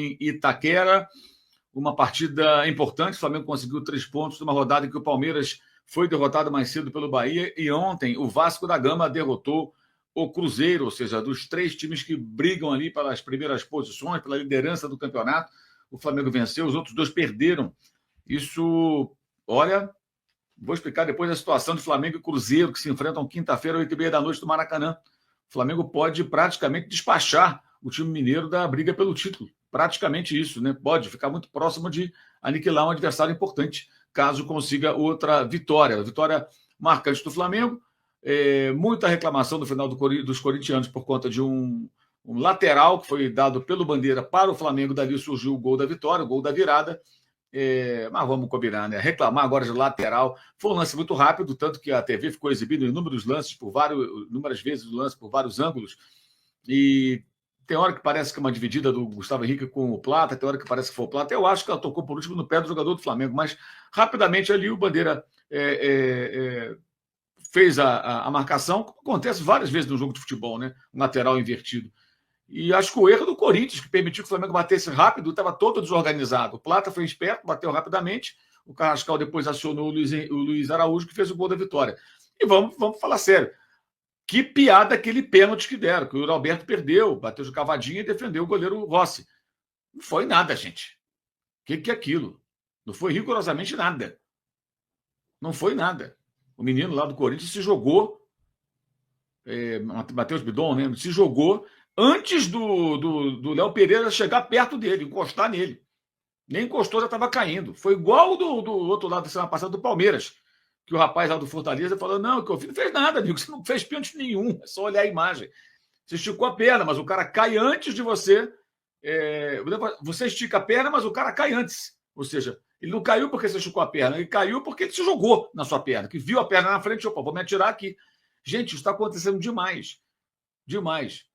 em Itaquera, uma partida importante. O Flamengo conseguiu 3 pontos numa rodada em que o Palmeiras foi derrotado mais cedo pelo Bahia, e ontem o Vasco da Gama derrotou o Cruzeiro, ou seja, dos 3 times que brigam ali pelas primeiras posições, pela liderança do campeonato. O Flamengo venceu, os outros 2 perderam. Isso, olha, vou explicar depois a situação de Flamengo e Cruzeiro, que se enfrentam quinta-feira, 20h30 do Maracanã. O Flamengo pode praticamente despachar o time mineiro da briga pelo título. Praticamente isso, né? Pode ficar muito próximo de aniquilar um adversário importante, caso consiga outra vitória. Vitória marcante do Flamengo. Muita reclamação no final dos corintianos por conta de um lateral que foi dado pelo Bandeira para o Flamengo. Dali surgiu o gol da vitória, o gol da virada. Mas vamos combinar, né? Reclamar agora de lateral. Foi um lance muito rápido, tanto que a TV ficou exibindo inúmeras vezes o lance por vários ângulos. E tem hora que parece que é uma dividida do Gustavo Henrique com o Plata, tem hora que parece que foi o Plata. Eu acho que ela tocou por último no pé do jogador do Flamengo, mas rapidamente ali o Bandeira fez a marcação, como acontece várias vezes no jogo de futebol, né? Um lateral invertido. E acho que o erro do Corinthians, que permitiu que o Flamengo batesse rápido, estava todo desorganizado. O Plata foi esperto, bateu rapidamente. O Carrascal depois acionou o Luiz Araújo, que fez o gol da vitória. E vamos falar sério. Que piada aquele pênalti que deram, que o Yuri Alberto perdeu, bateu de cavadinha e defendeu o goleiro Rossi. Não foi nada, gente. O que é aquilo? Não foi rigorosamente nada. Não foi nada. O menino lá do Corinthians se jogou, Matheus Bidon, né? Se jogou antes do Léo Pereira chegar perto dele, encostar nele. Nem encostou, já estava caindo. Foi igual do outro lado da semana passada do Palmeiras, que o rapaz lá do Fortaleza falou, não, que eu não fez nada, amigo, você não fez pênalti nenhum, é só olhar a imagem. Você esticou a perna, mas o cara cai antes de você. Você estica a perna, mas o cara cai antes. Ou seja, ele não caiu porque você esticou a perna, ele caiu porque ele se jogou na sua perna, que viu a perna na frente, opa, vou me atirar aqui. Gente, isso está acontecendo demais. Demais.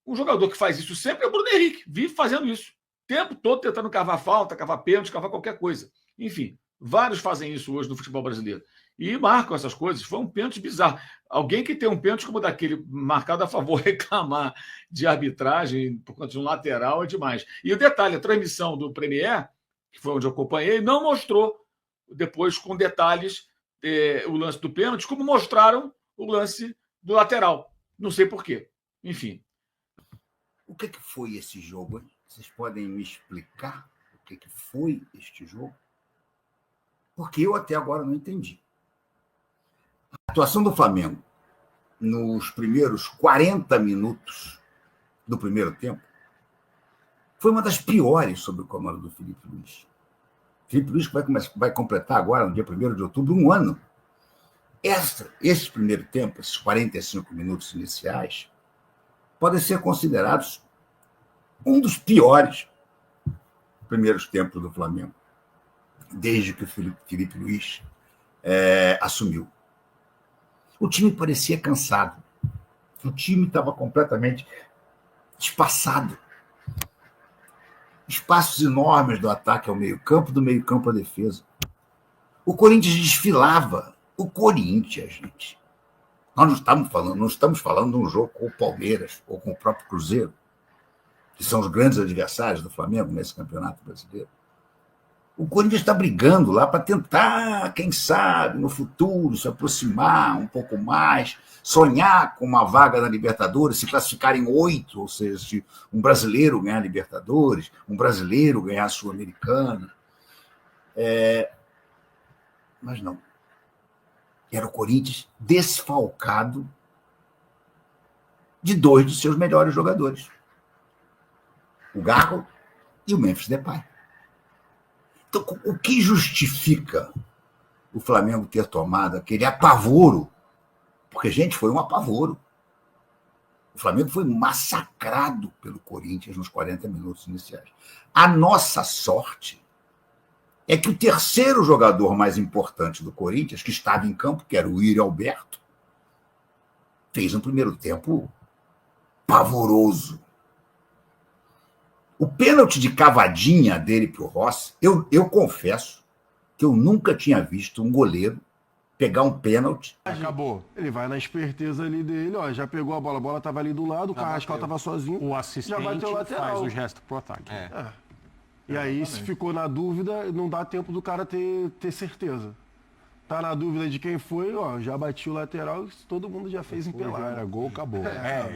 Um jogador que faz isso sempre é o Bruno Henrique, vive fazendo isso. O tempo todo tentando cavar falta, cavar pênalti, cavar qualquer coisa. Enfim, vários fazem isso hoje no futebol brasileiro. E marcam essas coisas. Foi um pênalti bizarro. Alguém que tem um pênalti como daquele marcado a favor reclamar de arbitragem por conta de um lateral é demais. E o detalhe, a transmissão do Premier, que foi onde eu acompanhei, não mostrou depois com detalhes o lance do pênalti, como mostraram o lance do lateral. Não sei por quê. Enfim. O que foi esse jogo, hein? Vocês podem me explicar o que foi este jogo? Porque eu até agora não entendi. A atuação do Flamengo nos primeiros 40 minutos do primeiro tempo foi uma das piores sob o comando do Felipe Luiz. Felipe Luiz vai completar agora, no dia 1º de outubro, 1 ano. Esse primeiro tempo, esses 45 minutos iniciais, podem ser considerados um dos piores primeiros tempos do Flamengo, desde que o Felipe Luiz assumiu. O time parecia cansado. O time estava completamente espaçado. Espaços enormes do ataque ao meio-campo, do meio-campo à defesa. O Corinthians desfilava. O Corinthians, gente. Nós não estamos falando de um jogo com o Palmeiras ou com o próprio Cruzeiro, que são os grandes adversários do Flamengo nesse campeonato brasileiro. O Corinthians está brigando lá para tentar, quem sabe, no futuro, se aproximar um pouco mais, sonhar com uma vaga na Libertadores, se classificar em 8, ou seja, se um brasileiro ganhar a Libertadores, um brasileiro ganhar a Sul-Americana. Mas não. Era o Corinthians desfalcado de 2 de seus melhores jogadores, o Garro e o Memphis Depay. Então, o que justifica o Flamengo ter tomado aquele apavoro? Porque, gente, foi um apavoro. O Flamengo foi massacrado pelo Corinthians nos 40 minutos iniciais. A nossa sorte é que o terceiro jogador mais importante do Corinthians, que estava em campo, que era o Yuri Alberto, fez um primeiro tempo pavoroso. O pênalti de cavadinha dele para o Rossi, eu confesso que eu nunca tinha visto um goleiro pegar um pênalti. Acabou. Ele vai na esperteza ali dele, ó, já pegou a bola estava ali do lado, o Carrascal estava sozinho. O assistente já bateu o lateral. faz o gesto pro ataque. E aí, se ficou na dúvida, não dá tempo do cara ter certeza. Tá na dúvida de quem foi, ó, já bati o lateral, todo mundo já fez em pelada. Era gol, acabou.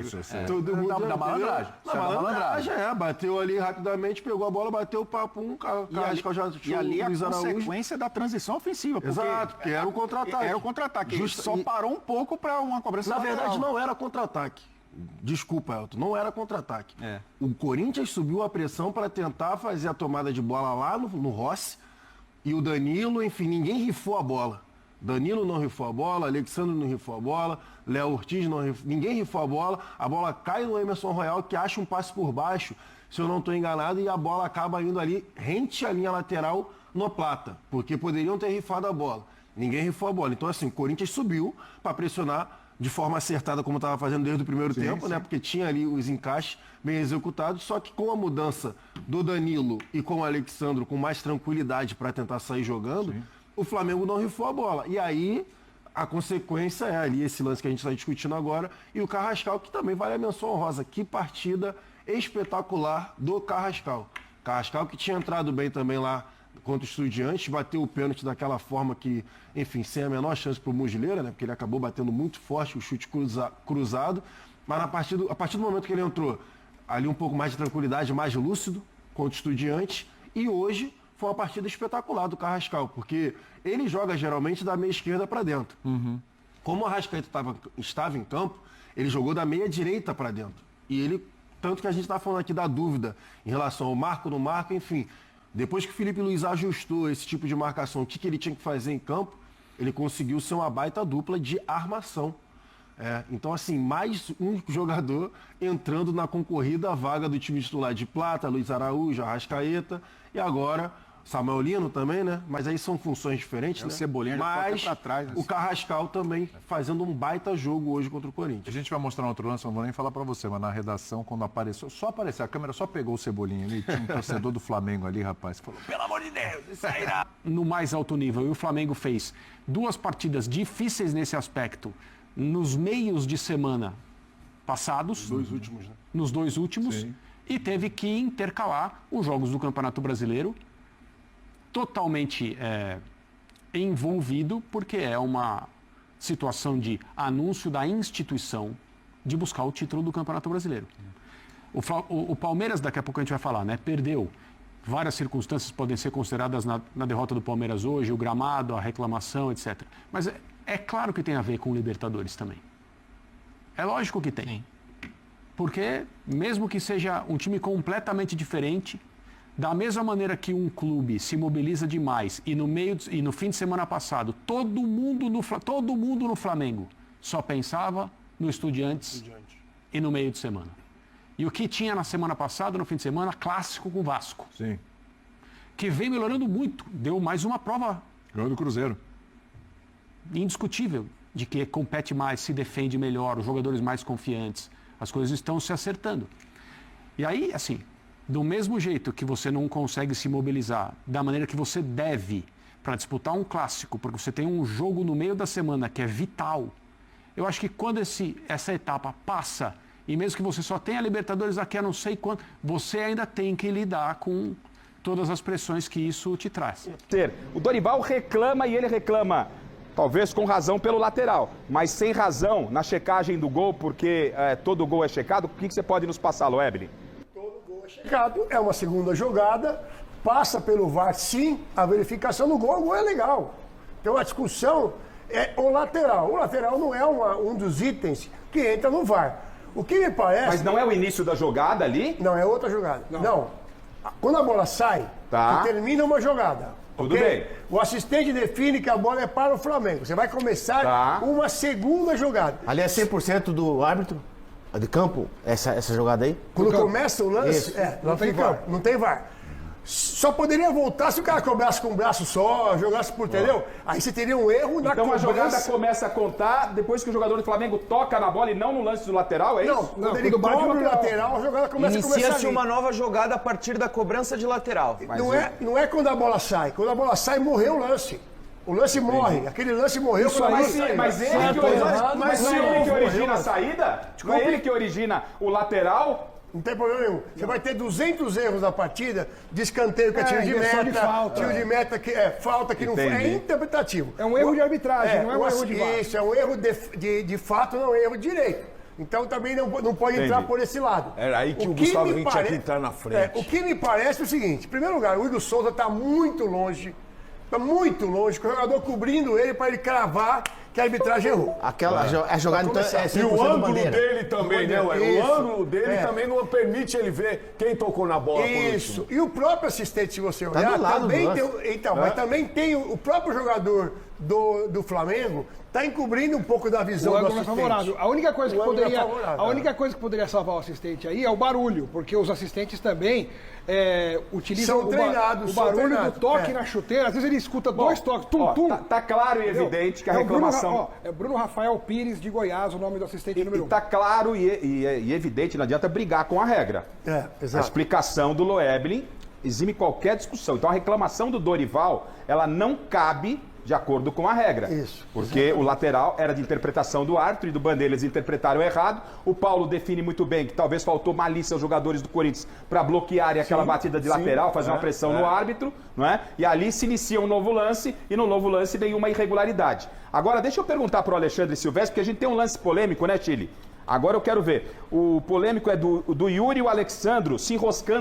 Isso. Todo mundo da malandragem. Na malandragem, bateu ali rapidamente, pegou a bola, bateu o papo, Carrascal já e ali a consequência da transição ofensiva. Exato, porque era o contra-ataque. Era o contra-ataque. Só parou um pouco para uma cobrança Na lateral. verdade, não era contra-ataque. Desculpa, Elton, não era contra-ataque. O Corinthians subiu a pressão para tentar fazer a tomada de bola lá no Rossi. E o Danilo, enfim, ninguém rifou a bola. Danilo não rifou a bola, Alexandre não rifou a bola, Léo Ortiz não rifou, ninguém rifou a bola cai no Emerson Royal, que acha um passe por baixo, se eu não estou enganado, e a bola acaba indo ali, rente a linha lateral no Plata, porque poderiam ter rifado a bola. Ninguém rifou a bola. Então, assim, o Corinthians subiu para pressionar de forma acertada, como estava fazendo desde o primeiro tempo, né? Porque tinha ali os encaixes bem executados, só que com a mudança do Danilo e com o Alexandre com mais tranquilidade para tentar sair jogando, o Flamengo não rifou a bola. E aí, a consequência é ali esse lance que a gente está discutindo agora, e o Carrascal, que também vale a menção honrosa. Que partida espetacular do Carrascal. Carrascal que tinha entrado bem também lá contra o Estudiantes, bateu o pênalti daquela forma que, enfim, sem a menor chance para o Muslera, né? Porque ele acabou batendo muito forte o chute cruzado. Mas a partir do momento que ele entrou, ali um pouco mais de tranquilidade, mais lúcido contra o Estudiantes. E hoje foi uma partida espetacular do Carrascal, porque ele joga geralmente da meia esquerda para dentro. Como o Arrascaeta estava em campo, ele jogou da meia direita para dentro. E ele, tanto que a gente está falando aqui da dúvida em relação ao marco, no marco, enfim. Depois que o Felipe Luiz ajustou esse tipo de marcação, o que ele tinha que fazer em campo, ele conseguiu ser uma baita dupla de armação. Então, assim, mais um jogador entrando na concorrida vaga do time titular de Plata, Luiz Araújo, Arrascaeta, e agora Samuel Lino também, né? Mas aí são funções diferentes, né? O Cebolinha já mas pra trás, né? O Carrascal também fazendo um baita jogo hoje contra o A Corinthians. gente vai mostrar um outro lance, não vou nem falar pra você, mas na redação, quando apareceu, a câmera só pegou o Cebolinha ali, tinha um torcedor do Flamengo ali, rapaz, que falou, pelo amor de Deus, isso aí não. No mais alto nível, e o Flamengo fez 2 partidas difíceis nesse aspecto nos meios de semana passados, nos 2 últimos, Sim. e teve que intercalar os jogos do Campeonato Brasileiro totalmente envolvido, porque é uma situação de anúncio da instituição de buscar o título do Campeonato Brasileiro. O Palmeiras, daqui a pouco a gente vai falar, né? Perdeu. Várias circunstâncias podem ser consideradas na derrota do Palmeiras hoje, o gramado, a reclamação, etc. Mas é claro que tem a ver com o Libertadores também. É lógico que tem. Sim. Porque, mesmo que seja um time completamente diferente, da mesma maneira que um clube se mobiliza demais e no fim de semana passado todo mundo no Flamengo só pensava no Estudiantes e no meio de semana. E o que tinha na semana passada, no fim de semana, clássico com o Vasco. Sim. Que vem melhorando muito. Deu mais uma prova Ganhou do Cruzeiro. indiscutível de que compete mais, se defende melhor, os jogadores mais confiantes. As coisas estão se acertando. E aí, assim, do mesmo jeito que você não consegue se mobilizar da maneira que você deve para disputar um clássico, porque você tem um jogo no meio da semana que é vital, eu acho que quando essa etapa passa, e mesmo que você só tenha Libertadores daqui a não sei quanto, você ainda tem que lidar com todas as pressões que isso te traz. O Dorival reclama e ele reclama, talvez com razão pelo lateral, mas sem razão na checagem do gol, porque todo gol é checado. O que você pode nos passar, Loeble? Checado, é uma segunda jogada, passa pelo VAR, sim, a verificação do gol, o gol é legal. Então a discussão é o lateral. O lateral não é um dos itens que entra no VAR. O que me parece... Mas não é o início da jogada ali? Não, é outra jogada. Não. Quando a bola sai, termina uma jogada. Tudo bem. O assistente define que a bola é para o Flamengo. Você vai começar uma segunda jogada. Ali é 100% do árbitro? De campo, essa jogada aí? Quando começa o lance, não tem VAR. Não tem VAR. Só poderia voltar se o cara cobrasse com o braço só, jogasse por, entendeu? Aí você teria um erro na Então cobrança. a jogada começa a contar depois que o jogador do Flamengo toca na bola e não no lance do lateral, é isso? Não, quando ele cobra o lateral, a jogada começa a começar Inicia-se ali. uma nova jogada a partir da cobrança de lateral. Não é quando a bola sai. Quando a bola sai, morreu o lance. O lance morre. Aquele lance morreu. Mas ele que origina a saída? Não é ele que origina o lateral? Não tem problema nenhum. Você vai ter 200 erros na partida, de escanteio que é tiro de meta, de falta, tiro de meta que é falta que não foi. É interpretativo. É um erro de arbitragem, não é um erro de VAR. Isso, é um erro de fato, não é um erro de direito. Então também não pode entrar por esse lado. Era aí que o Gustavo Henrique tinha que entrar na frente. O que me parece é o seguinte: em primeiro lugar, o Igor Souza está muito longe. Está muito longe, com o jogador cobrindo ele para ele cravar que a arbitragem errou. A jogada então é 100% E o ângulo bandeira. dele também, né, ué? O ângulo dele também não permite ele ver quem tocou na bola. Isso. E o próprio assistente, se você olhar, do lado também do tem. Então, mas também tem o próprio jogador do Flamengo, está encobrindo um pouco da visão do assistente. Favorável. A única coisa que poderia salvar o assistente aí é o barulho, porque os assistentes também utilizam São treinados, o barulho do toque na chuteira. Às vezes ele escuta dois toques, tum-tum. Tá claro e evidente que a reclamação... É Bruno Rafael Pires de Goiás, o nome do assistente número 1. Tá claro e evidente, não adianta brigar com a regra. Exato. A explicação do Loeblin exime qualquer discussão. Então a reclamação do Dorival, ela não cabe de acordo com a regra. Isso. Porque o lateral era de interpretação do árbitro e do Bandeira eles interpretaram errado. O Paulo define muito bem que talvez faltou malícia aos jogadores do Corinthians para bloquearem aquela batida de lateral, fazer uma pressão no árbitro, não é? E ali se inicia um novo lance e no novo lance nenhuma irregularidade. Agora, deixa eu perguntar para o Alexandre Silvestre, porque a gente tem um lance polêmico, né, Chile? Agora eu quero ver. O polêmico é do Yuri e o Alexandro se enroscando